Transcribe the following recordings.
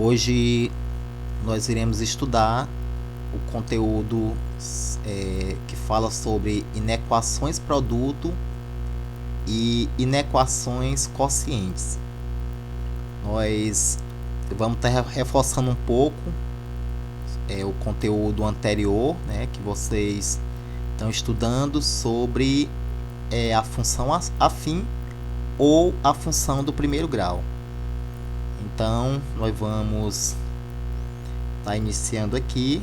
Hoje nós iremos estudar o conteúdo que fala sobre inequações produto e inequações quocientes. Nós vamos estar reforçando um pouco o conteúdo anterior, né, que vocês estão estudando sobre a função afim ou a função do primeiro grau. Então, nós vamos estar iniciando aqui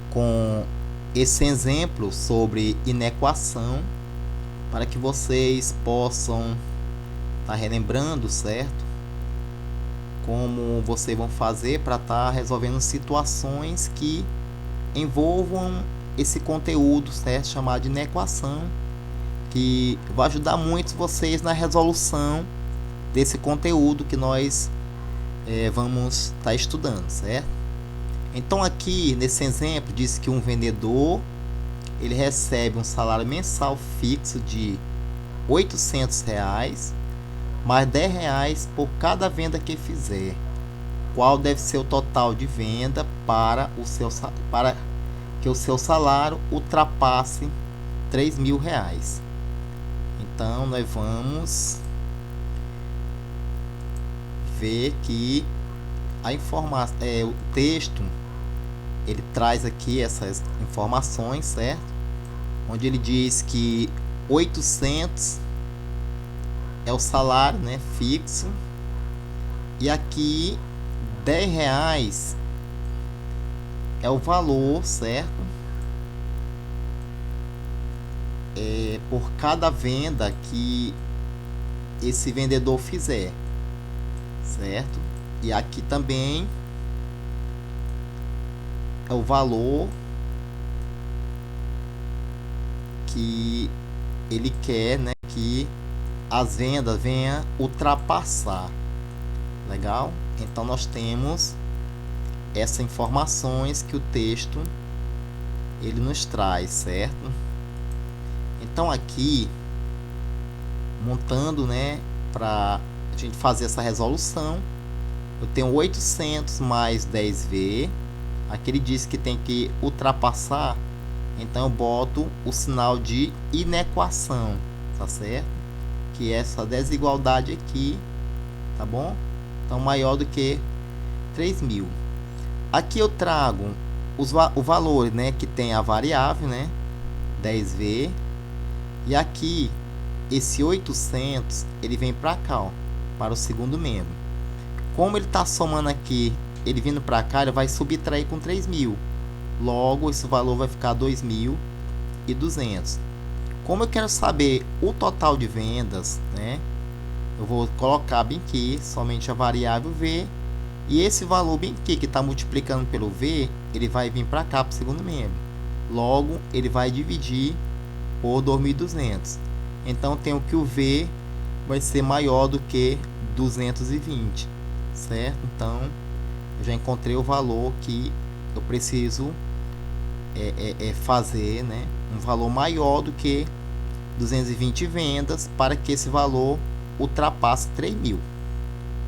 com esse exemplo sobre inequação, para que vocês possam estar relembrando, certo? Como vocês vão fazer para estar resolvendo situações que envolvam esse conteúdo, certo? Chamado de inequação, que vai ajudar muito vocês na resolução desse conteúdo que nós vamos estar estudando, certo? Então aqui nesse exemplo diz que um vendedor ele recebe um salário mensal fixo de R$800 mais R$10 por cada venda que fizer. Qual deve ser o total de venda para que o seu salário ultrapasse R$3.000? Então nós vamos ver que a informação, o texto ele traz aqui essas informações, certo? Onde ele diz que 800 é o salário, né, fixo, e aqui R$10 é o valor, certo? Por cada venda que esse vendedor fizer, certo? E aqui também é o valor que ele quer, né, que as vendas venham ultrapassar. Legal? Então nós temos essas informações que o texto ele nos traz, certo? Então aqui, montando, né, para a gente fazer essa resolução, eu tenho 800 mais 10V. Aqui ele diz que tem que ultrapassar, então eu boto o sinal de inequação, tá certo? Que é essa desigualdade aqui, tá bom? Então maior do que 3.000. Aqui eu trago o valor, né, que tem a variável, né, 10V. E aqui esse 800 ele vem para cá, ó, para o segundo membro. Como ele está somando aqui, ele vindo para cá, ele vai subtrair com 3.000. Logo, esse valor vai ficar 2.200. Como eu quero saber o total de vendas, né, eu vou colocar bem aqui somente a variável V. E esse valor bem aqui, que está multiplicando pelo V, ele vai vir para cá, para o segundo membro. Logo, ele vai dividir por 2.200. Então, tenho que o V vai ser maior do que 220, certo? Então, eu já encontrei o valor que eu preciso fazer, né, um valor maior do que 220 vendas para que esse valor ultrapasse 3.000,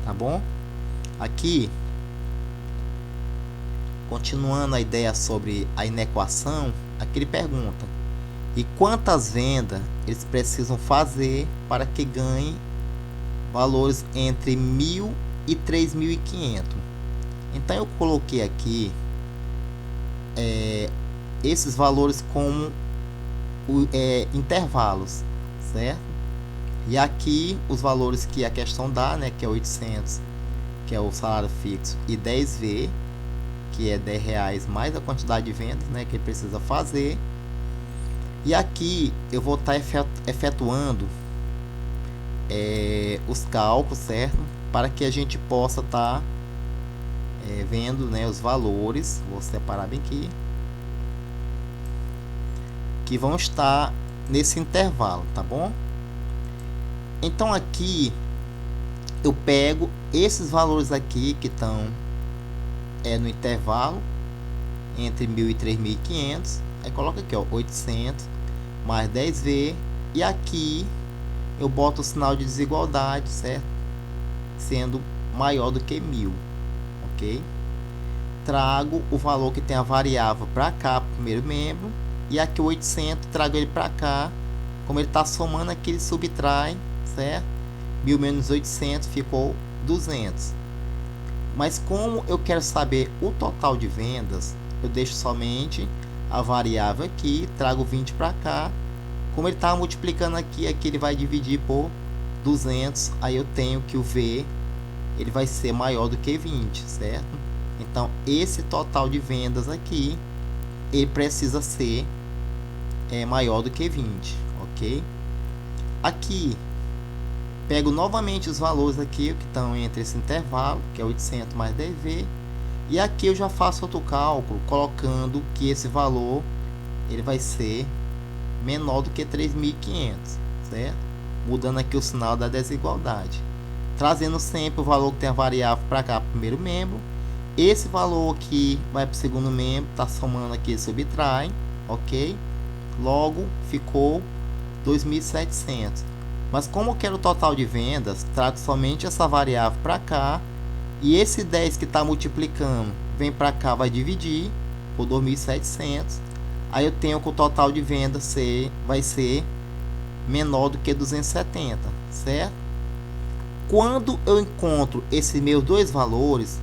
tá bom? Aqui, continuando a ideia sobre a inequação, aqui ele pergunta: e quantas vendas eles precisam fazer para que ganhem valores entre 1.000 e 3.500? Então eu coloquei aqui esses valores como intervalos, certo? E aqui os valores que a questão dá, né, que é 800, que é o salário fixo, e 10V, que é R$10 mais a quantidade de vendas, né, que ele precisa fazer. E aqui eu vou estar efetuando os cálculos, certo? Para que a gente possa estar vendo, né, os valores. Vou separar bem aqui, que vão estar nesse intervalo, tá bom? Então aqui eu pego esses valores aqui que estão no intervalo entre 1.000 e 3.500. Aí coloca aqui, ó, 800 mais 10V. E aqui eu boto o sinal de desigualdade, certo? sendo maior do que 1000, ok? Trago o valor que tem a variável para cá, para o primeiro membro, e aqui o 800, trago ele para cá. Como ele está somando aqui, ele subtrai, certo? 1000 menos 800 ficou 200. Mas como eu quero saber o total de vendas, eu deixo somente a variável aqui, trago 20 para cá. Como ele está multiplicando aqui, aqui ele vai dividir por 200, aí eu tenho que o V ele vai ser maior do que 20, certo? Então, esse total de vendas aqui, ele precisa ser maior do que 20, ok? Aqui, pego novamente os valores aqui, que estão entre esse intervalo, que é 800 mais 10V, e aqui eu já faço outro cálculo, colocando que esse valor, ele vai ser menor do que 3.500, certo? Mudando aqui o sinal da desigualdade. Trazendo sempre o valor que tem a variável para cá, para o primeiro membro. Esse valor aqui vai para o segundo membro, está somando aqui, subtrai, ok? Logo, ficou 2.700. Mas como eu quero o total de vendas, trago somente essa variável para cá. E esse 10 que está multiplicando, vem para cá, vai dividir por 2.700. Aí eu tenho que o total de vendas vai ser menor do que 270, certo? Quando eu encontro esses meus dois valores,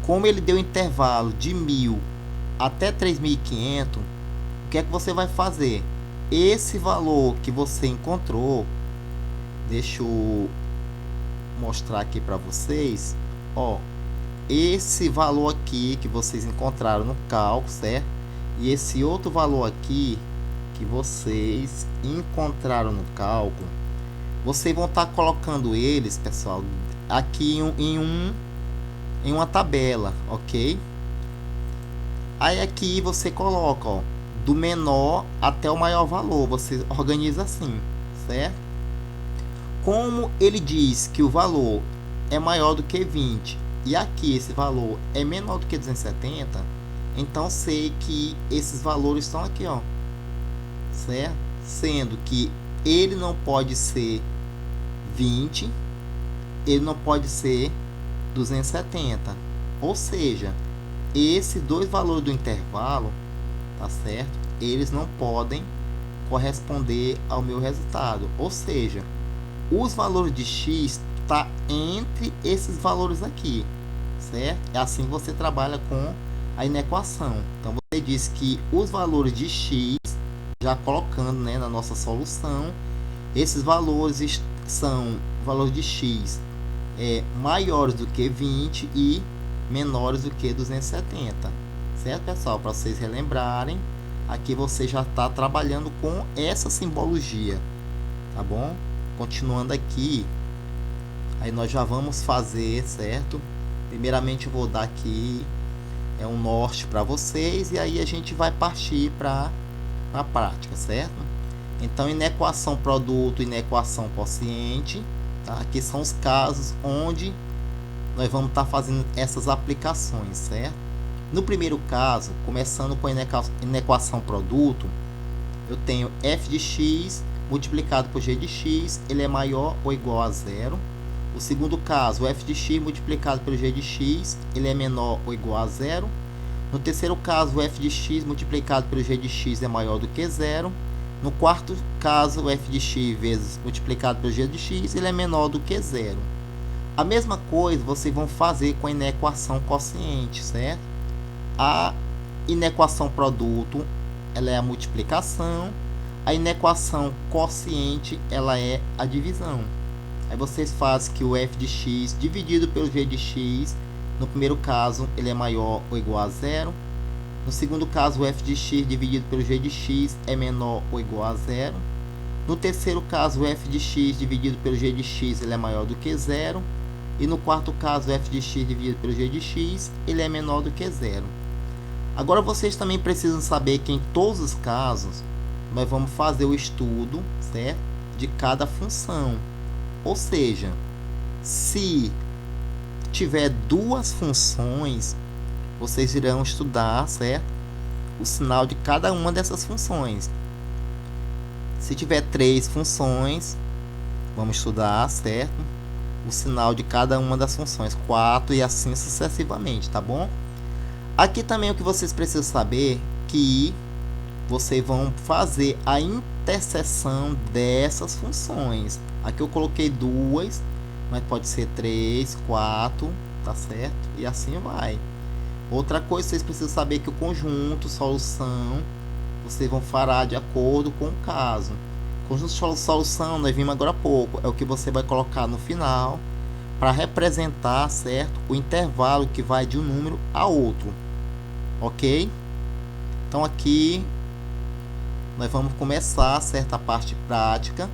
como ele deu intervalo de 1000 até 3.500, o que é que você vai fazer? Esse valor que você encontrou, deixa eu mostrar aqui para vocês, ó, esse valor aqui que vocês encontraram no cálculo, certo? E esse outro valor aqui que vocês encontraram no cálculo, vocês vão estar colocando eles, pessoal, aqui em uma tabela, ok? Aí aqui você coloca, ó, do menor até o maior valor, você organiza assim, certo? Como ele diz que o valor é maior do que 20 e aqui esse valor é menor do que 270, então sei que esses valores estão aqui, ó, certo? Sendo que ele não pode ser 20, ele não pode ser 270, ou seja, esses dois valores do intervalo, tá certo? Eles não podem corresponder ao meu resultado, ou seja, os valores de x tá entre esses valores aqui, certo? É assim que você trabalha com a inequação. Então você diz que os valores de x, já colocando, né, na nossa solução, esses valores são valores de x maiores do que 20 e menores do que 270, certo, pessoal? Para vocês relembrarem, aqui você já está trabalhando com essa simbologia, tá bom? Continuando aqui, aí nós já vamos fazer, certo? Primeiramente eu vou dar aqui um norte para vocês e aí a gente vai partir para a prática, certo? Então, inequação produto, inequação quociente, tá? Aqui são os casos onde nós vamos estar fazendo essas aplicações, certo? No primeiro caso, começando com a inequação produto, eu tenho f de x multiplicado por g de x, ele é maior ou igual a zero. O segundo caso, f de x multiplicado pelo g de x, ele é menor ou igual a zero. No terceiro caso, o f de x multiplicado pelo g de x é maior do que zero. No quarto caso, o f de x vezes multiplicado pelo g de x, ele é menor do que zero. A mesma coisa vocês vão fazer com a inequação quociente, certo? A inequação produto, ela é a multiplicação. A inequação quociente, ela é a divisão. Aí vocês fazem que o f de x dividido pelo g de x, no primeiro caso, ele é maior ou igual a zero. No segundo caso, o f de x dividido pelo g de x é menor ou igual a zero. No terceiro caso, o f de x dividido pelo g de x ele é maior do que zero. E no quarto caso, o f de x dividido pelo g de x ele é menor do que zero. Agora vocês também precisam saber que em todos os casos, nós vamos fazer o estudo, certo, de cada função. Ou seja, se tiver duas funções, vocês irão estudar, certo, o sinal de cada uma dessas funções. Se tiver três funções, vamos estudar, certo, o sinal de cada uma das funções, 4 e assim sucessivamente, tá bom? Aqui também o que vocês precisam saber que vocês vão fazer a interseção dessas funções. Aqui eu coloquei 2, mas pode ser 3, 4, tá certo? E assim vai. Outra coisa, vocês precisam saber que o conjunto, solução, vocês vão fará de acordo com o caso. Conjunto de solução, nós vimos agora há pouco, é o que você vai colocar no final para representar, certo? O intervalo que vai de um número a outro, ok? Então aqui nós vamos começar, certo? A parte prática,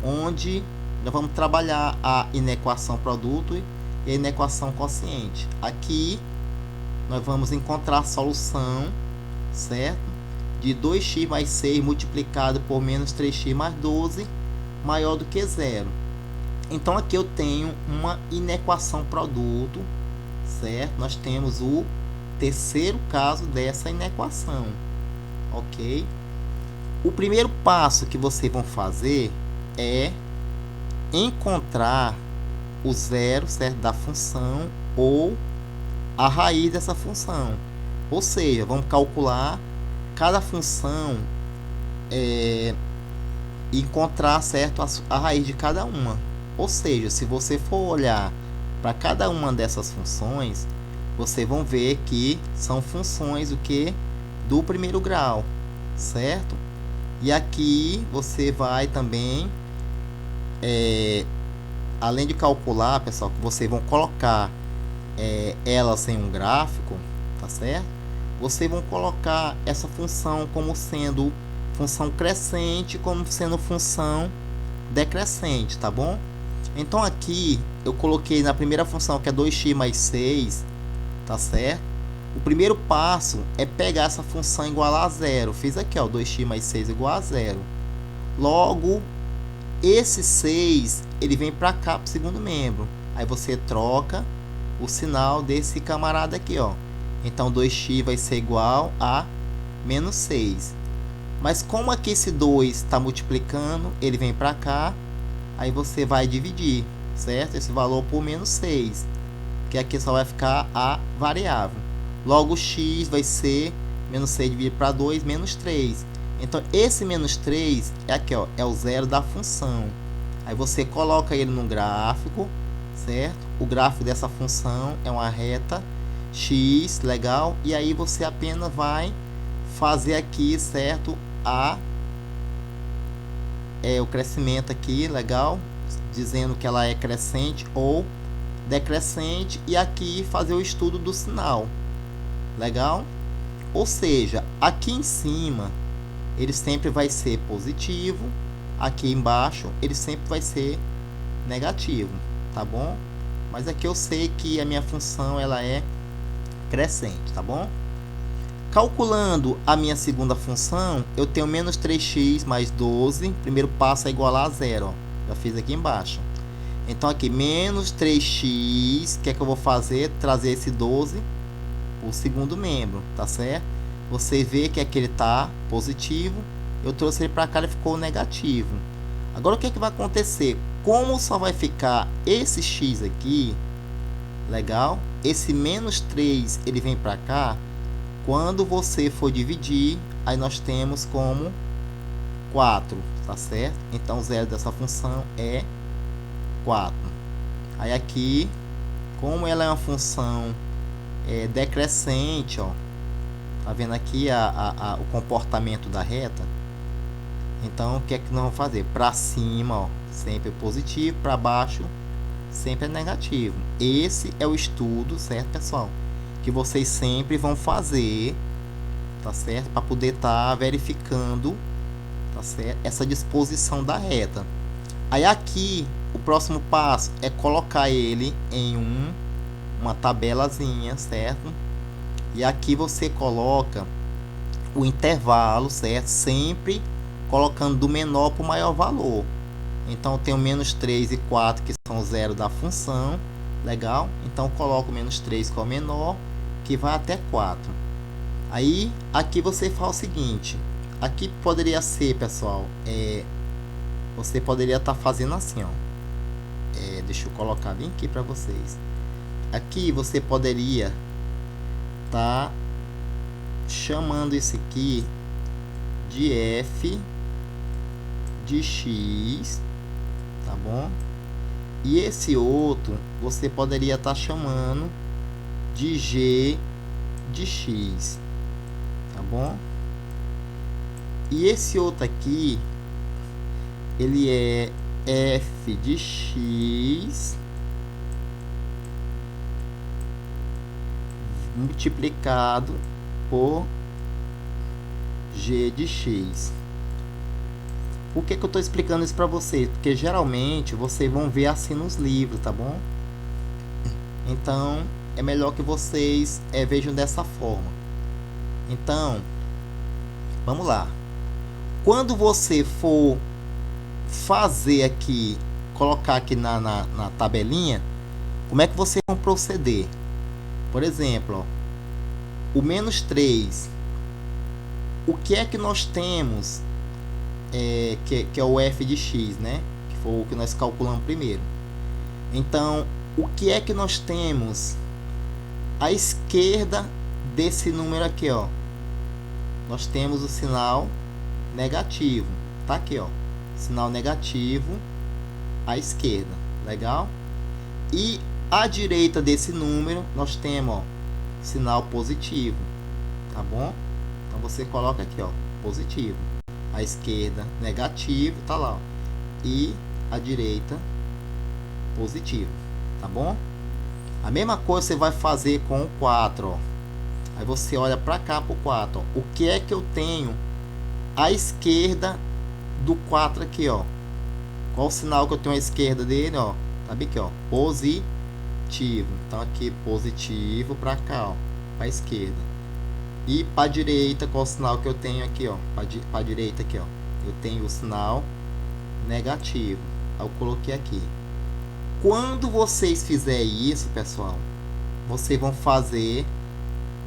onde nós vamos trabalhar a inequação produto e a inequação quociente. Aqui nós vamos encontrar a solução, certo? De 2x mais 6 multiplicado por menos 3x mais 12 maior do que zero. Então aqui eu tenho uma inequação produto, certo? Nós temos o terceiro caso dessa inequação, ok? O primeiro passo que vocês vão fazer é encontrar o zero, certo, da função ou a raiz dessa função. Ou seja, vamos calcular cada função e encontrar, certo, a raiz de cada uma. Ou seja, se você for olhar para cada uma dessas funções, vocês vão ver que são funções do primeiro grau, certo? E aqui você vai também, além de calcular, pessoal, que vocês vão colocar elas em um gráfico, tá certo? Vocês vão colocar essa função como sendo função crescente, como sendo função decrescente, tá bom? Então aqui eu coloquei na primeira função, que é 2x mais 6, tá certo? O primeiro passo é pegar essa função igual a zero. Fiz aqui, ó, 2x mais 6 igual a zero. Logo, esse 6, ele vem para cá, para o segundo membro. Aí você troca o sinal desse camarada aqui, ó. Então 2x vai ser igual a menos 6. Mas como aqui esse 2 está multiplicando, ele vem para cá. Aí você vai dividir, certo? Esse valor por menos 6. Que aqui só vai ficar a variável. Logo x vai ser menos 6 dividido para 2, menos 3. Então esse menos 3 é aqui, ó, é o zero da função. Aí você coloca ele no gráfico, certo? O gráfico dessa função é uma reta x, legal? E aí você apenas vai fazer aqui, certo? O crescimento aqui, legal? Dizendo que ela é crescente ou decrescente, e aqui fazer o estudo do sinal, legal? Ou seja, aqui em cima ele sempre vai ser positivo, aqui embaixo ele sempre vai ser negativo, tá bom? Mas aqui eu sei que a minha função ela é crescente, tá bom? Calculando a minha segunda função, eu tenho menos 3x mais 12, primeiro passo é igual a zero, ó, já fiz aqui embaixo. Então aqui, menos 3x, o que é que eu vou fazer? Trazer esse 12 o segundo membro, tá certo? Você vê que aqui ele está positivo, eu trouxe ele para cá, ele ficou negativo. Agora o que é que vai acontecer? Como só vai ficar esse x aqui, legal? Esse menos 3 ele vem para cá. Quando você for dividir, aí nós temos como 4, tá certo? Então o zero dessa função é 4. Aí aqui, como ela é uma função decrescente, ó, tá vendo aqui o comportamento da reta? Então o que é que nós vamos fazer? Para cima, ó, sempre é positivo, para baixo sempre é negativo. Esse é o estudo, certo, pessoal? Que vocês sempre vão fazer, tá certo? Para poder estar verificando, tá certo? Essa disposição da reta. Aí aqui, o próximo passo é colocar ele em uma tabelazinha, certo? E aqui você coloca o intervalo, certo? Sempre colocando do menor para o maior valor. Então eu tenho menos 3 e 4 que são zero da função, legal? Então eu coloco menos 3 que é o menor, que vai até 4. Aí aqui você faz o seguinte, aqui poderia ser, pessoal, você poderia estar fazendo assim, ó, deixa eu colocar bem aqui para vocês. Aqui você poderia tá chamando isso aqui de f de x, tá bom? E esse outro você poderia estar chamando de g de x, tá bom? E esse outro aqui, ele é f de x multiplicado por g de x. Por que eu estou explicando isso para vocês? Porque geralmente vocês vão ver assim nos livros, tá bom? Então é melhor que vocês vejam dessa forma. Então vamos lá. Quando você for fazer aqui, colocar aqui na tabelinha, como é que vocês vão proceder? Por exemplo, ó, o menos 3, o que é que nós temos, que é o f de x, né? Que foi o que nós calculamos primeiro. Então, o que é que nós temos à esquerda desse número aqui, ó? Nós temos o sinal negativo, tá aqui, ó, sinal negativo à esquerda, legal? E à direita desse número nós temos, ó, sinal positivo, tá bom? Então você coloca aqui, ó, positivo, à esquerda negativo, tá lá, ó, e à direita positivo, tá bom? A mesma coisa você vai fazer com o 4, ó. Aí você olha para cá pro 4, ó. O que é que eu tenho à esquerda do 4 aqui, ó? Qual o sinal que eu tenho à esquerda dele, ó? Tá bem aqui, ó, positivo. Então aqui positivo para cá, ó, para esquerda. E para direita, qual o sinal que eu tenho aqui, ó? Para direita aqui, ó, eu tenho o sinal negativo. Aí eu coloquei aqui. Quando vocês fizerem isso, pessoal, vocês vão fazer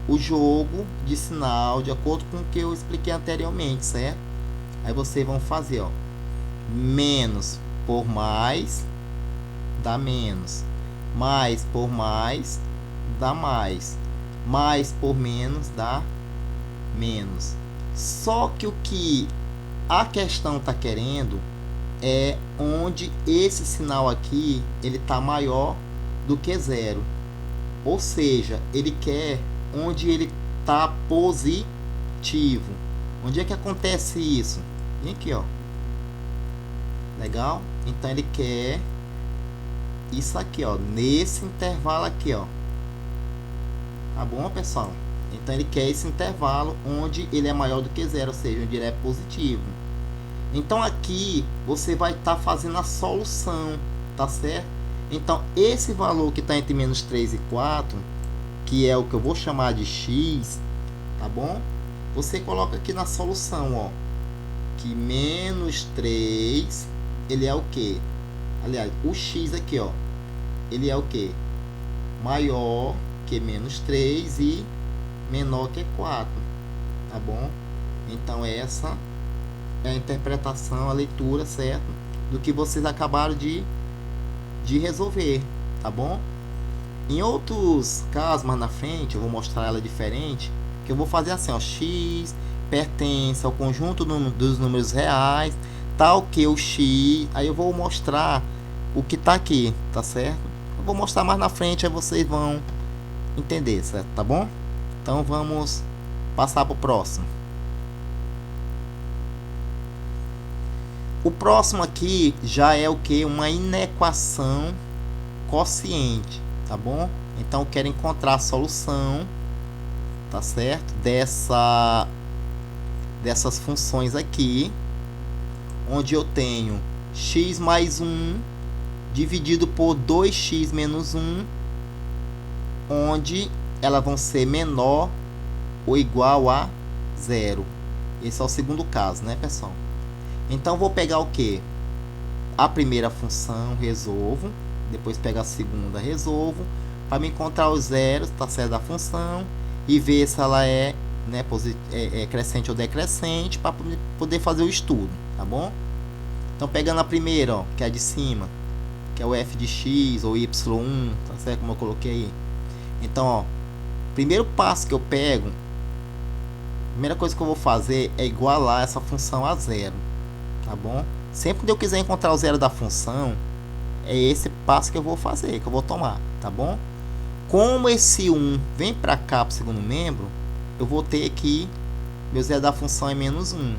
o jogo de sinal de acordo com o que eu expliquei anteriormente, certo? Aí vocês vão fazer, ó, menos por mais dá menos, mais por mais dá mais por menos dá menos. Só que o que a questão está querendo é onde esse sinal aqui ele está maior do que zero, ou seja, ele quer onde ele está positivo. Onde é que acontece isso? Vem aqui, ó, legal? Então ele quer isso aqui, ó, nesse intervalo aqui, ó, tá bom, pessoal? Então ele quer esse intervalo onde ele é maior do que zero, ou seja, onde ele é positivo. Então aqui você vai estar fazendo a solução, tá certo? Então esse valor que está entre menos 3 e 4, que é o que eu vou chamar de x, tá bom? Você coloca aqui na solução, ó, que menos 3, ele é o que? Aliás, o x aqui, ó, ele é o que? Maior que menos 3 e menor que 4, tá bom? Então essa é a interpretação, a leitura, certo? Do que vocês acabaram de resolver, tá bom? Em outros casos, mais na frente, eu vou mostrar ela diferente, que eu vou fazer assim, ó, x pertence ao conjunto dos números reais, tal que o x, aí eu vou mostrar o que tá aqui, tá certo? Eu vou mostrar mais na frente, aí vocês vão entender, certo? Tá bom? Então vamos passar para o próximo. O próximo aqui já é o que? Uma inequação quociente, tá bom? Então eu quero encontrar a solução, tá certo? Dessas funções aqui, onde eu tenho x mais 1 dividido por 2x menos 1, onde elas vão ser menor ou igual a zero. Esse é o segundo caso, né, pessoal? Então vou pegar o que? A primeira função, resolvo, depois pego a segunda, resolvo, para me encontrar os zeros, tá certo, da função, e ver se ela é, né, crescente ou decrescente, para poder fazer o estudo, tá bom? Então pegando a primeira, ó, que é a de cima, que é o f de x ou y1, tá certo? Como eu coloquei aí. Então, ó, primeiro passo que eu pego, primeira coisa que eu vou fazer é igualar essa função a zero, tá bom? Sempre que eu quiser encontrar o zero da função, é esse passo que eu vou fazer, que eu vou tomar, tá bom? Como esse 1 vem para cá para o segundo membro, eu vou ter aqui, meu zero da função é menos 1.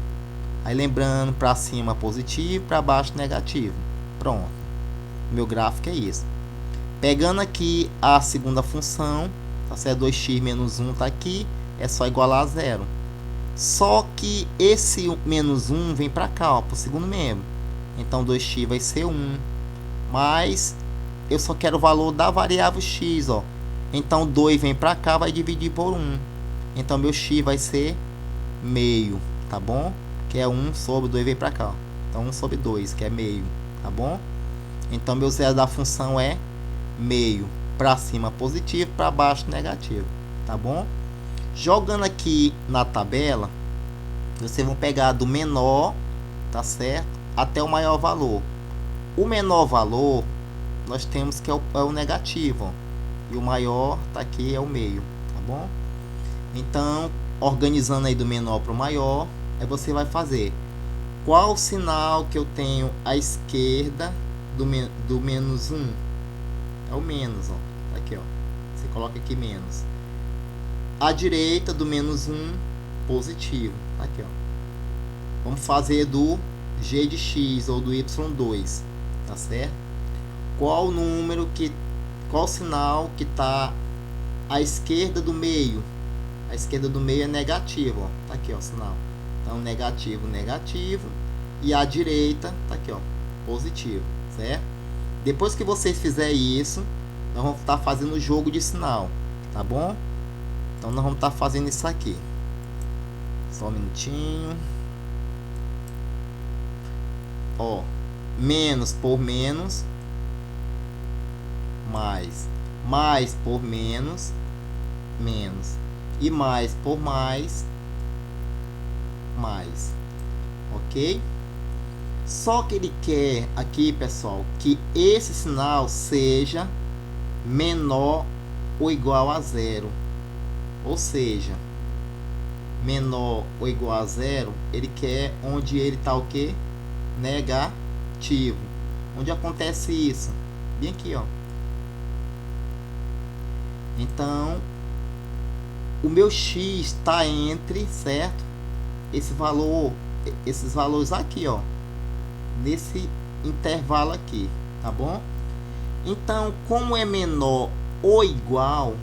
Aí lembrando, para cima positivo, para baixo negativo. Pronto. Meu gráfico é isso. Pegando aqui a segunda função, tá certo? 2x menos 1 tá aqui, é só igualar a zero. Só que esse menos 1 vem para cá, para o segundo membro. Então 2x vai ser 1. Mas eu só quero o valor da variável x, ó. Então 2 vem para cá, vai dividir por 1. Então meu x vai ser meio, tá bom? Que é 1 sobre 2 vem para cá, ó. Então 1 sobre 2, que é meio, tá bom? Então meu zero da função é meio. Para cima positivo, para baixo negativo, tá bom? Jogando aqui na tabela, vocês vão pegar do menor, tá certo? Até o maior valor. O menor valor, nós temos que é o negativo, ó. E o maior tá aqui, é o meio, tá bom? Então, organizando aí do menor para o maior, aí você vai fazer qual sinal que eu tenho à esquerda do menos 1? É o menos, ó. Tá aqui, ó. Você coloca aqui menos. À direita do menos 1, positivo. Tá aqui, ó. Vamos fazer do g de x ou do y2, tá certo? Qual número qual sinal que tá à esquerda do meio? A esquerda do meio é negativo, ó. Tá aqui, ó, o sinal. Então, negativo, negativo. E à direita, tá aqui, ó, positivo, certo? Depois que vocês fizerem isso, nós vamos estar fazendo o jogo de sinal, tá bom? Então, nós vamos estar fazendo isso aqui. Só um minutinho. Ó, menos por menos, mais por menos, menos. E mais por mais, ok? Só que ele quer aqui, pessoal, que esse sinal seja menor ou igual a zero. Ou seja, menor ou igual a zero, ele quer onde ele está o quê? Negativo. Onde acontece isso? Bem aqui, ó. Então, o meu x está entre, certo? Esses valores aqui, ó, nesse intervalo aqui, tá bom? Então, como é menor ou igual,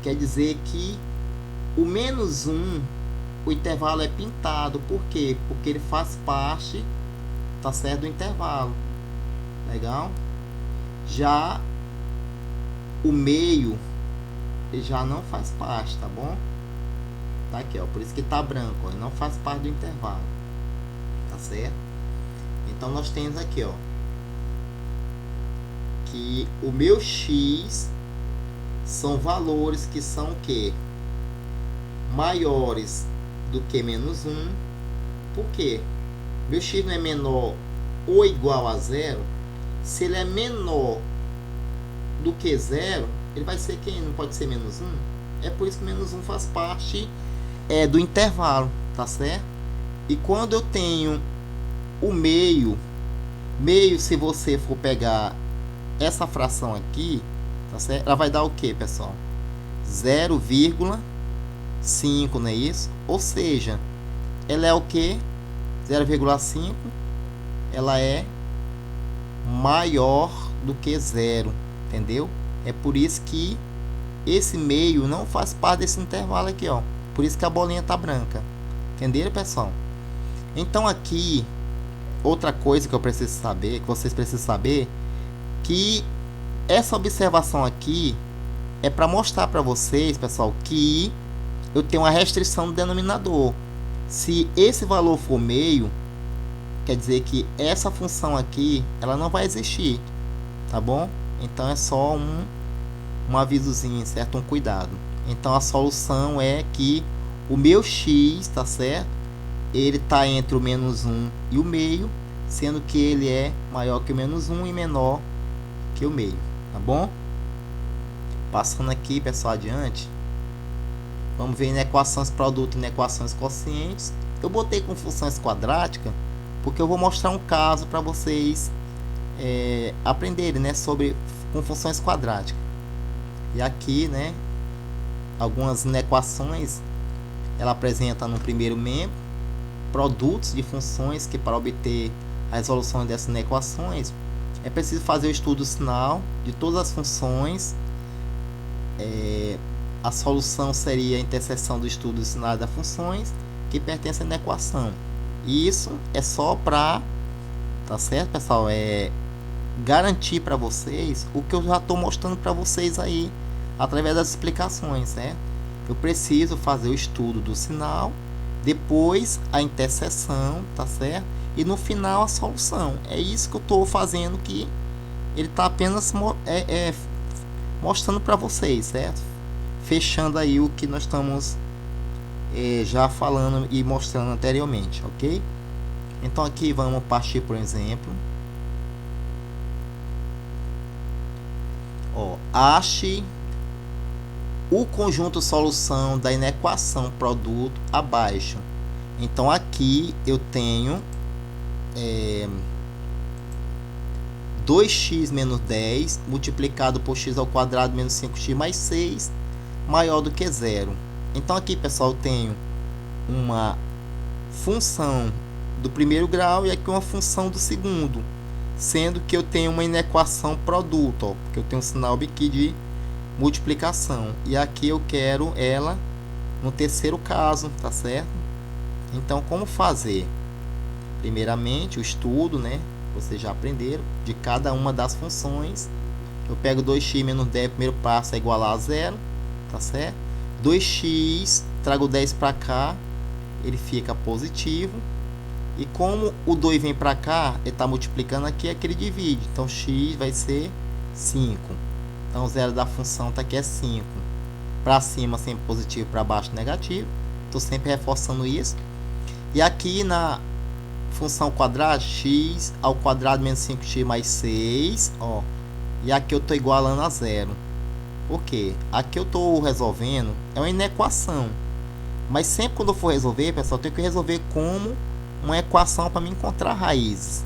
quer dizer que o menos 1, o intervalo é pintado. Por quê? Porque ele faz parte, tá certo, do intervalo. Legal? Já o meio, ele já não faz parte, tá bom? Tá aqui, ó, por isso que tá branco, ó, ele não faz parte do intervalo, tá certo? Então nós temos aqui, ó, que o meu x são valores que são o quê? Maiores do que menos 1. Por quê? Meu x não é menor ou igual a zero. Se ele é menor do que zero, ele vai ser quem? Não pode ser menos 1. É por isso que menos 1 faz parte do intervalo, tá certo? E quando eu tenho o meio, se você for pegar essa fração aqui, tá certo? Ela vai dar o que, pessoal? 0,5, não é isso? Ou seja, ela é o que? 0,5, ela é maior do que zero, entendeu? É por isso que esse meio não faz parte desse intervalo aqui, ó. Por isso que a bolinha tá branca. Entenderam, pessoal? Então aqui, outra coisa que eu preciso saber, que vocês precisam saber, que essa observação aqui é para mostrar para vocês, pessoal, que eu tenho uma restrição do denominador. Se esse valor for meio, quer dizer que essa função aqui, ela não vai existir, tá bom? Então é só um avisozinho, certo? Um cuidado. Então a solução é que o meu x, tá certo? Ele está entre o menos 1 e o meio, sendo que ele é maior que o menos 1 e menor aqui o meio, tá bom? Passando aqui, pessoal, adiante. Vamos ver em equações produto e em equações quocientes. Eu botei com funções quadráticas porque eu vou mostrar um caso para vocês aprenderem, né, sobre com funções quadráticas. E aqui, né, algumas inequações, ela apresenta no primeiro membro produtos de funções que, para obter a resolução dessas inequações, é preciso fazer o estudo sinal de todas as funções. A solução seria a interseção do estudo sinal das funções que pertencem à equação. E isso é só para, tá certo, pessoal? Garantir para vocês o que eu já estou mostrando para vocês aí através das explicações, certo? Eu preciso fazer o estudo do sinal, depois a interseção, tá certo? E no final a solução. É isso que eu estou fazendo, que ele está apenas mostrando para vocês, certo? Fechando aí o que nós estamos já falando e mostrando anteriormente, ok? Então aqui vamos partir por exemplo. Ache o conjunto solução da inequação produto abaixo. Então aqui eu tenho 2x menos 10 multiplicado por x ao quadrado menos 5x mais 6 maior do que zero. Então aqui, pessoal, eu tenho uma função do primeiro grau e aqui uma função do segundo, sendo que eu tenho uma inequação produto, porque eu tenho um sinal aqui de multiplicação, e aqui eu quero ela no terceiro caso, tá certo? Então, como fazer? Primeiramente, o estudo, né? Vocês já aprenderam de cada uma das funções. Eu pego 2x menos 10, o primeiro passo é igualar a zero, tá certo? 2x, trago 10 para cá, ele fica positivo. E como o 2 vem para cá, ele está multiplicando aqui, é que ele divide. Então, x vai ser 5. Então, o zero da função tá aqui é 5. Para cima sempre positivo, para baixo negativo. Estou sempre reforçando isso. E aqui na função quadrada, x ao quadrado menos 5x mais 6. Ó, e aqui eu estou igualando a zero. Por quê? Aqui eu estou resolvendo, é uma inequação. Mas sempre quando eu for resolver, pessoal, eu tenho que resolver como uma equação para me encontrar raízes.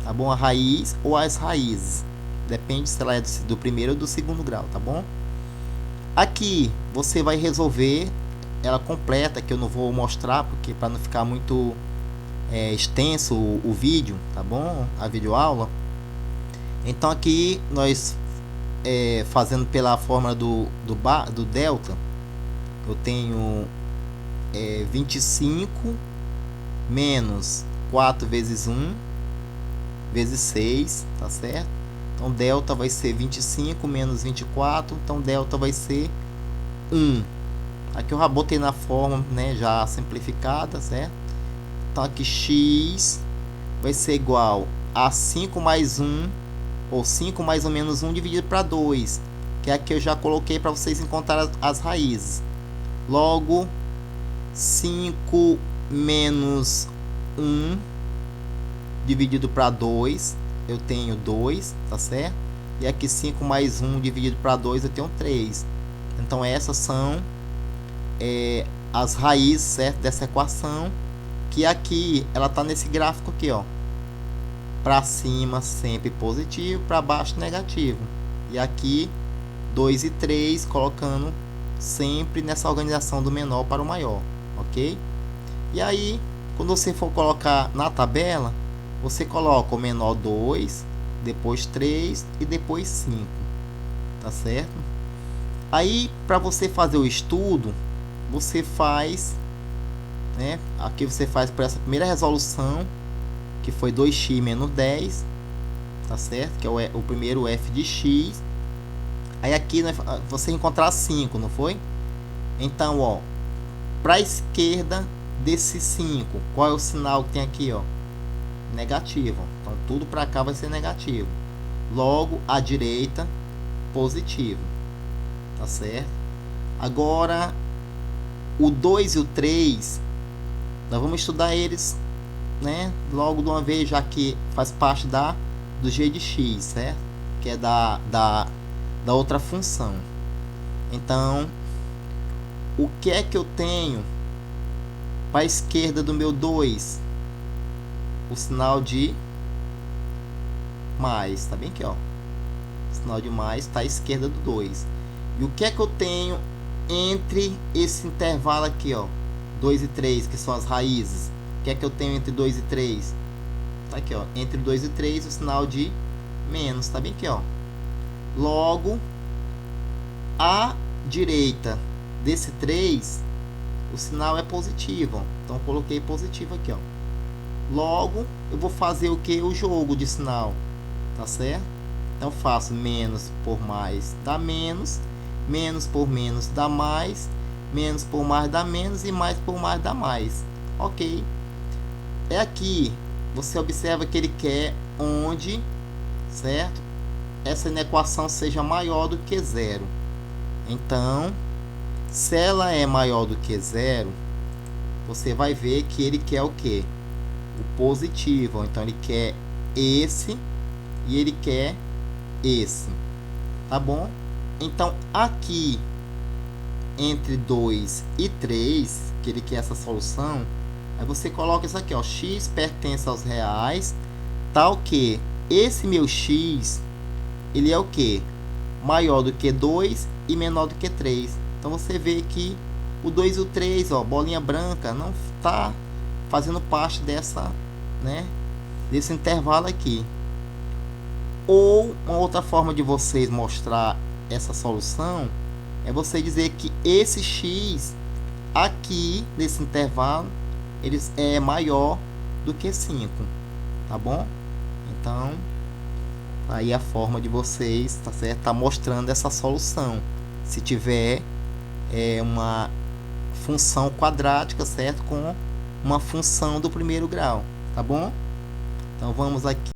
Tá bom? A raiz ou as raízes. Depende se ela é do primeiro ou do segundo grau, tá bom? Aqui você vai resolver ela completa, que eu não vou mostrar, porque para não ficar muito extenso o vídeo, tá bom? A videoaula. Então aqui nós fazendo pela fórmula do delta, eu tenho 25 menos 4 vezes 1 vezes 6, tá certo? Então delta vai ser 25 menos 24, então delta vai ser 1. Aqui eu já botei na forma, né, já simplificada, certo? Então aqui x vai ser igual a 5 mais 1, ou 5 mais ou menos 1 dividido para 2, que é aqui eu já coloquei para vocês encontrar as raízes. Logo, 5 menos 1 dividido para 2, eu tenho 2, tá certo? E aqui 5 mais 1 dividido para 2, eu tenho 3. Então essas são as raízes, certo, dessa equação, que aqui ela tá nesse gráfico aqui, ó. Para cima sempre positivo, para baixo negativo. E aqui 2 e 3 colocando sempre nessa organização do menor para o maior, ok? E aí, quando você for colocar na tabela, você coloca o menor 2, depois 3 e depois 5, tá certo? Aí, para você fazer o estudo, você faz, né? Aqui você faz por essa primeira resolução, que foi 2x menos 10, tá certo? Que é o primeiro f de x. Aí aqui, né, você encontrar 5, não foi? Então, ó, para a esquerda desse 5, qual é o sinal que tem aqui, ó? Negativo. Então, tudo para cá vai ser negativo. Logo, à direita, positivo. Tá certo? Agora, o 2 e o 3, nós vamos estudar eles, né, logo de uma vez, já que faz parte do g de x, certo? que é da outra função. Então, o que é que eu tenho para a esquerda do meu 2? O sinal de mais, tá bem aqui, ó. O sinal de mais está à esquerda do 2. E o que é que eu tenho entre esse intervalo aqui, ó, 2 e 3, que são as raízes? O que é que eu tenho entre 2 e 3? Tá aqui, ó, entre 2 e 3 o sinal de menos, tá bem aqui, ó. Logo, à direita desse 3, o sinal é positivo, ó. Então coloquei positivo aqui, ó. Logo, eu vou fazer o que? O jogo de sinal, tá certo? Então faço menos por mais dá menos, menos por menos dá mais, menos por mais dá menos e mais por mais dá mais. Ok. É aqui, você observa que ele quer onde, certo? Essa equação seja maior do que zero. Então, se ela é maior do que zero, você vai ver que ele quer o que? O positivo. Então, ele quer esse e ele quer esse. Tá bom? Então, aqui, entre 2 e 3, que ele quer essa solução, aí você coloca isso aqui, ó, x pertence aos reais, tal que esse meu x, ele é o que? Maior do que 2 e menor do que 3. Então, você vê que o 2 e o 3, ó, bolinha branca, não está fazendo parte dessa, né, desse intervalo aqui. Ou uma outra forma de vocês mostrar essa solução é você dizer que esse x aqui nesse intervalo ele é maior do que 5, tá bom? Então, aí a forma de vocês, tá certo? Tá mostrando essa solução. Se tiver uma função quadrática, certo? Com uma função do primeiro grau, tá bom? Então vamos aqui.